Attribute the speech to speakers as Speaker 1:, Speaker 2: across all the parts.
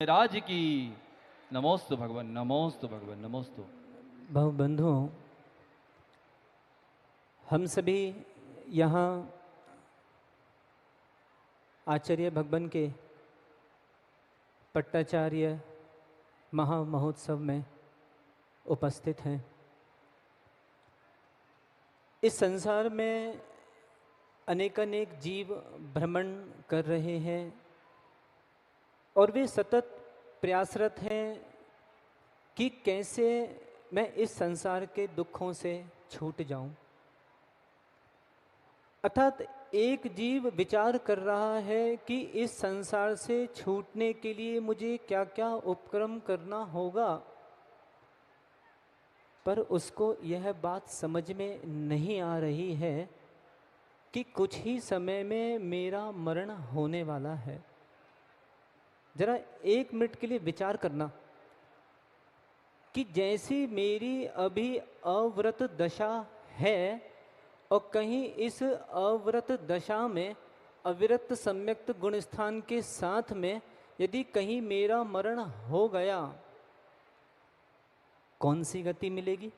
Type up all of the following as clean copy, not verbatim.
Speaker 1: राज की। नमोस्तु भगवान, नमोस्तु भगवान, नमोस्तु।
Speaker 2: भाव बंधुओं, हम सभी यहाँ आचार्य भगवान के पट्टाचार्य महामहोत्सव में उपस्थित हैं। इस संसार में अनेकानेक जीव भ्रमण कर रहे हैं और वे सतत प्रयासरत हैं कि कैसे मैं इस संसार के दुखों से छूट जाऊं। अर्थात एक जीव विचार कर रहा है कि इस संसार से छूटने के लिए मुझे क्या क्या उपक्रम करना होगा, पर उसको यह बात समझ में नहीं आ रही है कि कुछ ही समय में मेरा मरण होने वाला है। जरा एक मिनट के लिए विचार करना कि जैसी मेरी अभी अव्रत दशा है और कहीं इस अव्रत दशा में अविरत सम्यक्त गुण स्थान के साथ में यदि कहीं मेरा मरण हो गया, कौन सी गति मिलेगी?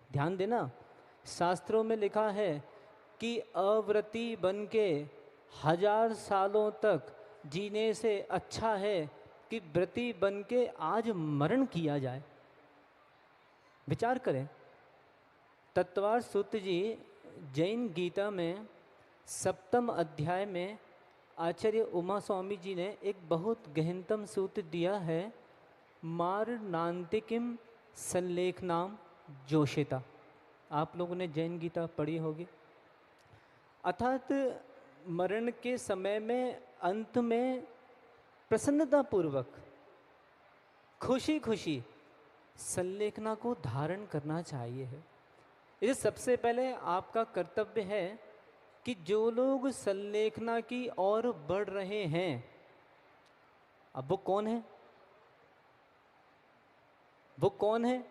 Speaker 2: ध्यान देना, शास्त्रों में लिखा है कि अव्रती बन के 1000 सालों तक जीने से अच्छा है कि व्रती बन के आज मरण किया जाए। विचार करें, तत्वार सूत जी जैन गीता में 7वें अध्याय में आचार्य उमा स्वामी जी ने एक बहुत गहनतम सूत्र दिया है, मार नान्तिकिम संलेखनाम जोशिता। आप लोगों ने जैन गीता पढ़ी होगी। अर्थात मरण के समय में अंत में प्रसन्नतापूर्वक खुशी खुशी संलेखना को धारण करना चाहिए है। इसे सबसे पहले आपका कर्तव्य है कि जो लोग संलेखना की ओर बढ़ रहे हैं, अब वो कौन है? वो कौन है?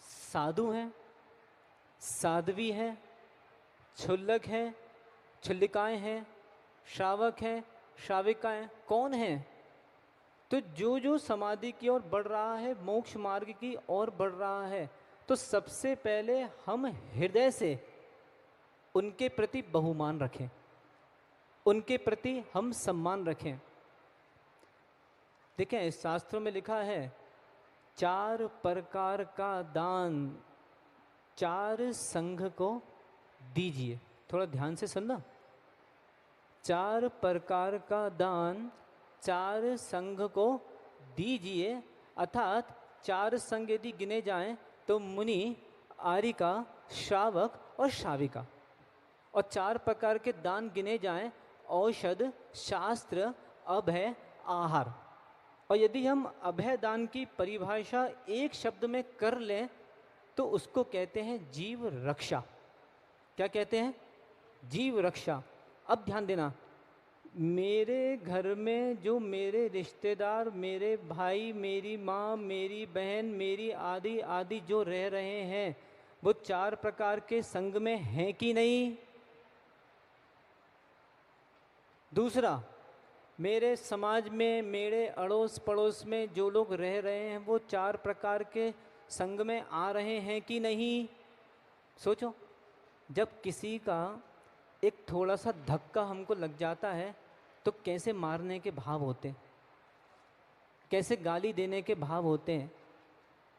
Speaker 2: साधु हैं, साध्वी हैं, क्षुल्लक हैं, क्षुल्लिकाएँ हैं, श्रावक हैं, श्राविकाएँ, कौन हैं? तो जो जो समाधि की ओर बढ़ रहा है, मोक्ष मार्ग की ओर बढ़ रहा है, तो सबसे पहले हम हृदय से उनके प्रति बहुमान रखें, उनके प्रति हम सम्मान रखें। देखें, शास्त्रों में लिखा है 4 प्रकार का दान 4 संघ को दीजिए। थोड़ा ध्यान से सुनना, 4 प्रकार का दान 4 संघ को दीजिए। अर्थात 4 संघ यदि गिने जाएं तो मुनि, आरिका, श्रावक और श्राविका। और 4 प्रकार के दान गिने जाएं, औषध, शास्त्र, अभय, आहार। और यदि हम अभय दान की परिभाषा एक शब्द में कर लें तो उसको कहते हैं जीव रक्षा। क्या कहते हैं? जीव रक्षा। अब ध्यान देना, मेरे घर में जो मेरे रिश्तेदार, मेरे भाई, मेरी माँ, मेरी बहन, मेरी आदि आदि जो रह रहे हैं, वो 4 प्रकार के संग में हैं कि नहीं? दूसरा, मेरे समाज में, मेरे अड़ोस पड़ोस में जो लोग रह रहे हैं, वो 4 प्रकार के संग में आ रहे हैं कि नहीं? सोचो, जब किसी का एक थोड़ा सा धक्का हमको लग जाता है तो कैसे मारने के भाव होते हैं, कैसे गाली देने के भाव होते हैं,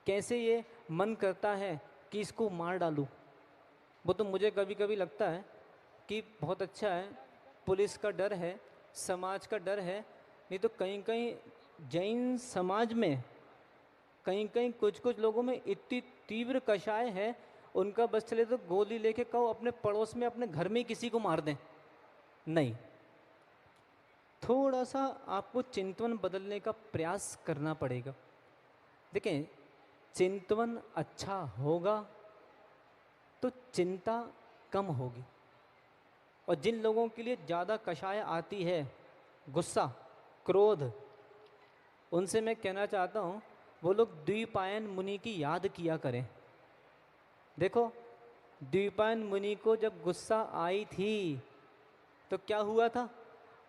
Speaker 2: कैसे ये मन करता है कि इसको मार डालूं। वो तो मुझे कभी कभी लगता है कि बहुत अच्छा है, पुलिस का डर है, समाज का डर है। नहीं तो कहीं कहीं जैन समाज में कहीं कहीं कुछ कुछ लोगों में इतनी तीव्र कषाय है, उनका बस चले तो गोली लेके कहो अपने पड़ोस में, अपने घर में किसी को मार दें। नहीं, थोड़ा सा आपको चिंतवन बदलने का प्रयास करना पड़ेगा। देखें, चिंतवन अच्छा होगा तो चिंता कम होगी। और जिन लोगों के लिए ज़्यादा कषाय आती है, गुस्सा, क्रोध, उनसे मैं कहना चाहता हूँ वो लोग द्विपायन मुनि की याद किया करें। देखो, द्विपायन मुनि को जब गुस्सा आई थी तो क्या हुआ था?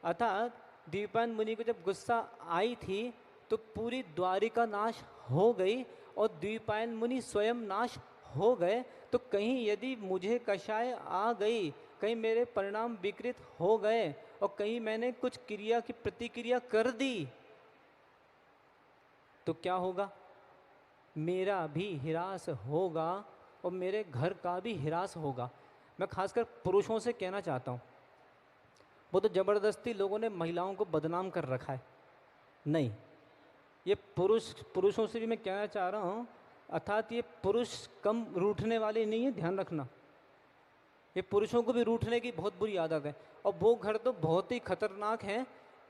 Speaker 2: अर्थात द्वीपायन मुनि को जब गुस्सा आई थी तो पूरी द्वारिका नाश हो गई और द्वीपायन मुनि स्वयं नाश हो गए। तो कहीं यदि मुझे कषाय आ गई, कहीं मेरे परिणाम विकृत हो गए और कहीं मैंने कुछ क्रिया की प्रतिक्रिया कर दी तो क्या होगा? मेरा भी हिरास होगा और मेरे घर का भी हिरास होगा। मैं खासकर पुरुषों से कहना चाहता हूँ, वो तो ज़बरदस्ती लोगों ने महिलाओं को बदनाम कर रखा है। नहीं, ये पुरुषों से भी मैं कहना चाह रहा हूँ, अर्थात ये पुरुष कम रूठने वाले नहीं है, ध्यान रखना। ये पुरुषों को भी रूठने की बहुत बुरी आदत है। और वो घर तो बहुत ही खतरनाक है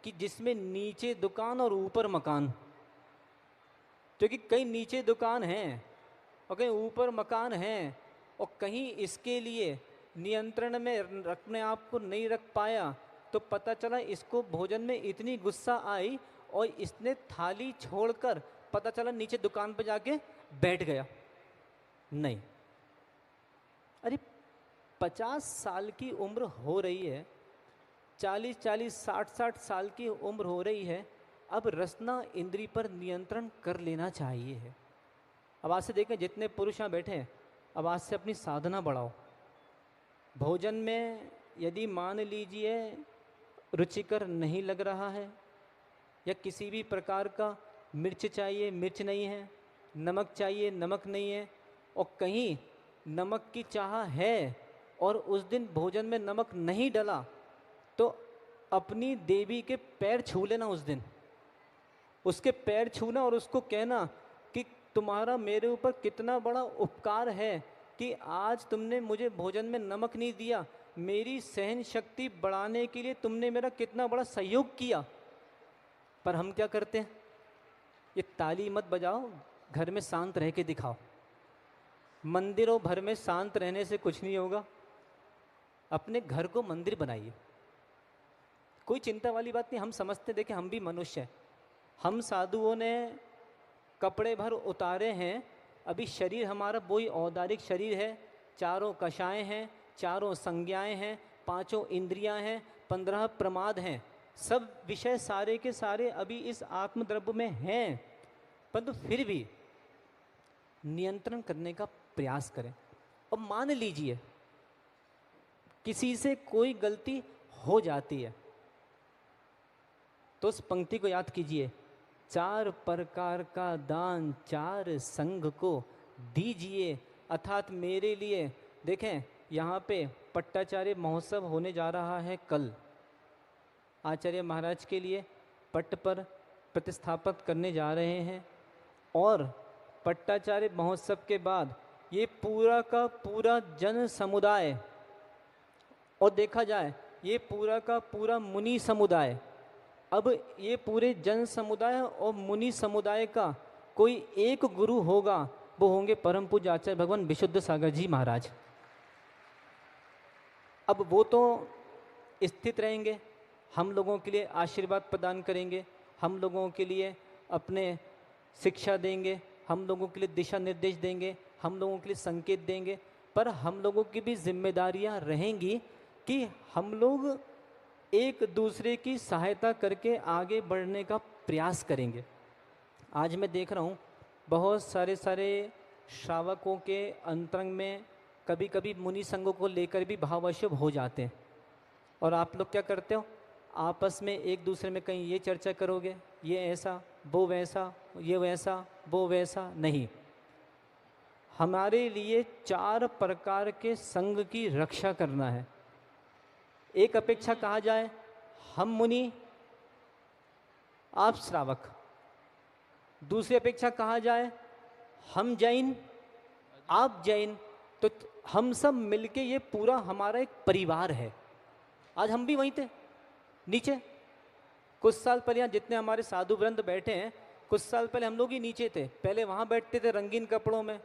Speaker 2: कि जिसमें नीचे दुकान और ऊपर मकान, क्योंकि कहीं नीचे दुकान है और कहीं ऊपर मकान है और कहीं इसके लिए नियंत्रण में रखने आप को नहीं रख पाया तो पता चला इसको भोजन में इतनी गुस्सा आई और इसने थाली छोड़कर पता चला नीचे दुकान पर जाके बैठ गया। नहीं, अरे 50 साल की उम्र हो रही है, 40-40, 60-60 साल की उम्र हो रही है, अब रसना इंद्री पर नियंत्रण कर लेना चाहिए है। अब आज से देखें जितने पुरुष यहाँ बैठे हैं, अब आज से अपनी साधना बढ़ाओ। भोजन में यदि मान लीजिए रुचिकर नहीं लग रहा है या किसी भी प्रकार का मिर्च चाहिए, मिर्च नहीं है, नमक चाहिए, नमक नहीं है, और कहीं नमक की चाह है और उस दिन भोजन में नमक नहीं डला तो अपनी देवी के पैर छू लेना। उस दिन उसके पैर छूना और उसको कहना कि तुम्हारा मेरे ऊपर कितना बड़ा उपकार है कि आज तुमने मुझे भोजन में नमक नहीं दिया, मेरी सहन शक्ति बढ़ाने के लिए तुमने मेरा कितना बड़ा सहयोग किया। पर हम क्या करते हैं? ये ताली मत बजाओ, घर में शांत रह के दिखाओ। मंदिरों भर में शांत रहने से कुछ नहीं होगा। अपने घर को मंदिर बनाइए, कोई चिंता वाली बात नहीं। हम समझते, देखें हम भी मनुष्य हैं, हम साधुओं ने कपड़े भर उतारे हैं, अभी शरीर हमारा वही औदारिक शरीर है, चारों कषाएँ हैं, चारों संज्ञाएँ हैं, 5 इंद्रियां हैं, 15 प्रमाद हैं, सब विषय सारे के सारे अभी इस आत्मद्रव्य में हैं, परंतु फिर भी नियंत्रण करने का प्रयास करें। और मान लीजिए किसी से कोई गलती हो जाती है तो उस पंक्ति को याद कीजिए, 4 प्रकार का दान 4 संघ को दीजिए। अर्थात मेरे लिए देखें, यहाँ पे पट्टाचार्य महोत्सव होने जा रहा है कल। आचार्य महाराज के लिए पट्ट पर प्रतिस्थापित करने जा रहे हैं और पट्टाचार्य महोत्सव के बाद ये पूरा का पूरा जन समुदाय, और देखा जाए ये पूरा का पूरा मुनि समुदाय, अब ये पूरे जन समुदाय और मुनि समुदाय का कोई एक गुरु होगा, वो होंगे परम पूज्य आचार्य भगवान विशुद्ध सागर जी महाराज। अब वो तो स्थित रहेंगे, हम लोगों के लिए आशीर्वाद प्रदान करेंगे, हम लोगों के लिए अपने शिक्षा देंगे, हम लोगों के लिए दिशा निर्देश देंगे, हम लोगों के लिए संकेत देंगे। पर हम लोगों की भी जिम्मेदारियां रहेंगी कि हम लोग एक दूसरे की सहायता करके आगे बढ़ने का प्रयास करेंगे। आज मैं देख रहा हूँ बहुत सारे श्रावकों के अंतरंग में कभी कभी मुनि संघों को लेकर भी भावाशुभ हो जाते हैं। और आप लोग क्या करते हो? आपस में एक दूसरे में कहीं ये चर्चा करोगे, ये ऐसा, वो वैसा, ये वैसा, वो वैसा। नहीं, हमारे लिए 4 प्रकार के संघ की रक्षा करना है। एक अपेक्षा कहा जाए, हम मुनि आप श्रावक। दूसरी अपेक्षा कहा जाए, हम जैन आप जैन। तो हम सब मिलके ये पूरा हमारा एक परिवार है। आज हम भी वहीं थे नीचे, कुछ साल पहले यहाँ जितने हमारे साधु वृंद बैठे हैं, कुछ साल पहले हम लोग ही नीचे थे। पहले वहाँ बैठते थे रंगीन कपड़ों में,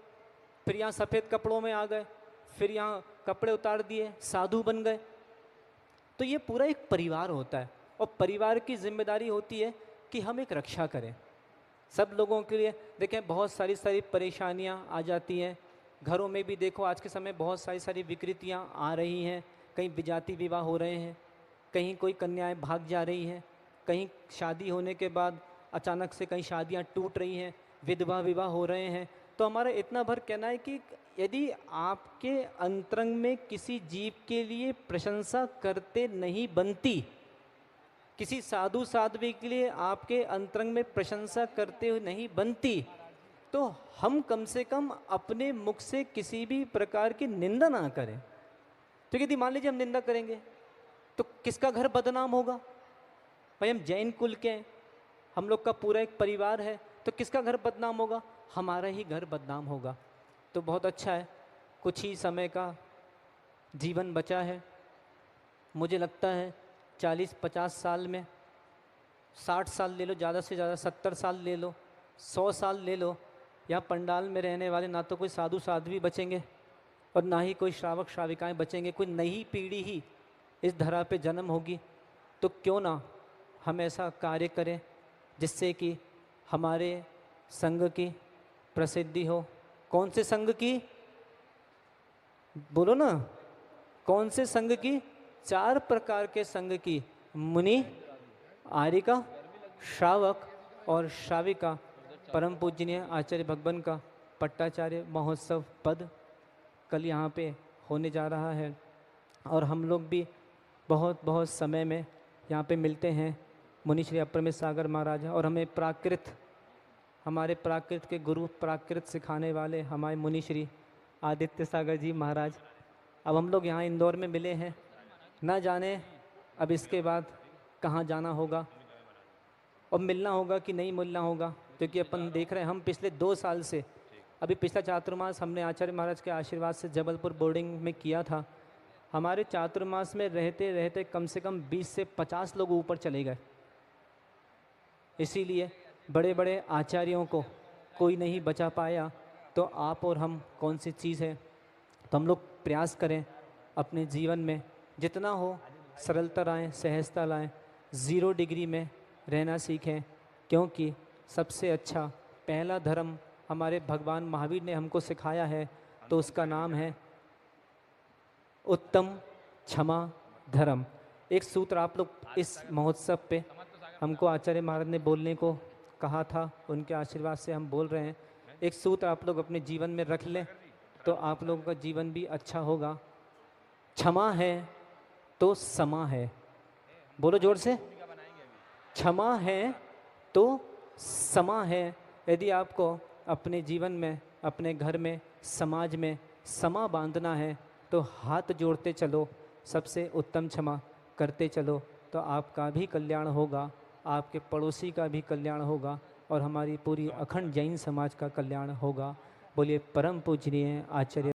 Speaker 2: फिर यहाँ सफ़ेद कपड़ों में आ गए, फिर यहाँ कपड़े उतार दिए, साधु बन गए। तो ये पूरा एक परिवार होता है और परिवार की जिम्मेदारी होती है कि हम एक रक्षा करें सब लोगों के लिए। देखें बहुत सारी परेशानियाँ आ जाती हैं घरों में भी। देखो आज के समय बहुत सारी विकृतियाँ आ रही हैं, कहीं विजाति विवाह हो रहे हैं, कहीं कोई कन्याएं भाग जा रही हैं, कहीं शादी होने के बाद अचानक से कहीं शादियां टूट रही हैं, विधवा विवाह हो रहे हैं। तो हमारा इतना भर कहना है कि यदि आपके अंतरंग में किसी जीव के लिए प्रशंसा करते नहीं बनती, किसी साधु साध्वी के लिए आपके अंतरंग में प्रशंसा करते हुए नहीं बनती, तो हम कम से कम अपने मुख से किसी भी प्रकार की निंदा ना करें। तो यदि मान लीजिए हम निंदा करेंगे तो किसका घर बदनाम होगा? भाई हम जैन कुल के हैं, हम लोग का पूरा एक परिवार है, तो किसका घर बदनाम होगा? हमारा ही घर बदनाम होगा। तो बहुत अच्छा है, कुछ ही समय का जीवन बचा है। मुझे लगता है 40-50 साल में, 60 साल ले लो, ज़्यादा से ज़्यादा 70 साल ले लो, 100 साल ले लो, यहाँ पंडाल में रहने वाले ना तो कोई साधु साध्वी बचेंगे और ना ही कोई श्रावक श्राविकाएं बचेंगे। कोई नई पीढ़ी ही इस धरा पे जन्म होगी। तो क्यों ना हम ऐसा कार्य करें जिससे कि हमारे संघ की प्रसिद्धि हो। कौन से संघ की? बोलो ना, कौन से संघ की? 4 प्रकार के संघ की, मुनि, आर्यिका, श्रावक और श्राविका। परम पूजनीय आचार्य भगवान का पट्टाचार्य महोत्सव पद कल यहाँ पे होने जा रहा है और हम लोग भी बहुत बहुत समय में यहाँ पे मिलते हैं। मुनि श्री अपरमेश सागर महाराज और हमें प्राकृत, हमारे प्राकृत के गुरु, प्राकृत सिखाने वाले हमारे मुनि श्री आदित्य सागर जी महाराज। अब हम लोग यहाँ इंदौर में मिले हैं, ना जाने अब इसके बाद कहाँ जाना होगा और मिलना होगा कि नहीं मिलना होगा, क्योंकि अपन देख रहे हैं हम पिछले 2 साल से, अभी पिछला चातुर्मास हमने आचार्य महाराज के आशीर्वाद से जबलपुर बोर्डिंग में किया था। हमारे चातुर्मास में रहते रहते कम से कम 20 से 50 लोग ऊपर चले गए। इसीलिए बड़े बड़े आचार्यों को कोई नहीं बचा पाया, तो आप और हम कौन सी चीज़ है। तो हम लोग प्रयास करें अपने जीवन में जितना हो सरलता लाएँ, सहजता लाएँ, 0 डिग्री में रहना सीखें, क्योंकि सबसे अच्छा पहला धर्म हमारे भगवान महावीर ने हमको सिखाया है, तो उसका नाम है उत्तम क्षमा धर्म। एक सूत्र आप लोग इस महोत्सव पे हमको आचार्य महाराज ने बोलने को कहा था, उनके आशीर्वाद से हम बोल रहे हैं। एक सूत्र आप लोग अपने जीवन में रख लें तो आप लोगों का जीवन भी अच्छा होगा। क्षमा है तो समा है। बोलो जोर से, क्षमा है तो समा है। यदि आपको अपने जीवन में, अपने घर में, समाज में समा बांधना है तो हाथ जोड़ते चलो, सबसे उत्तम क्षमा करते चलो, तो आपका भी कल्याण होगा, आपके पड़ोसी का भी कल्याण होगा और हमारी पूरी अखंड जैन समाज का कल्याण होगा। बोलिए परम पूजनीय आचार्य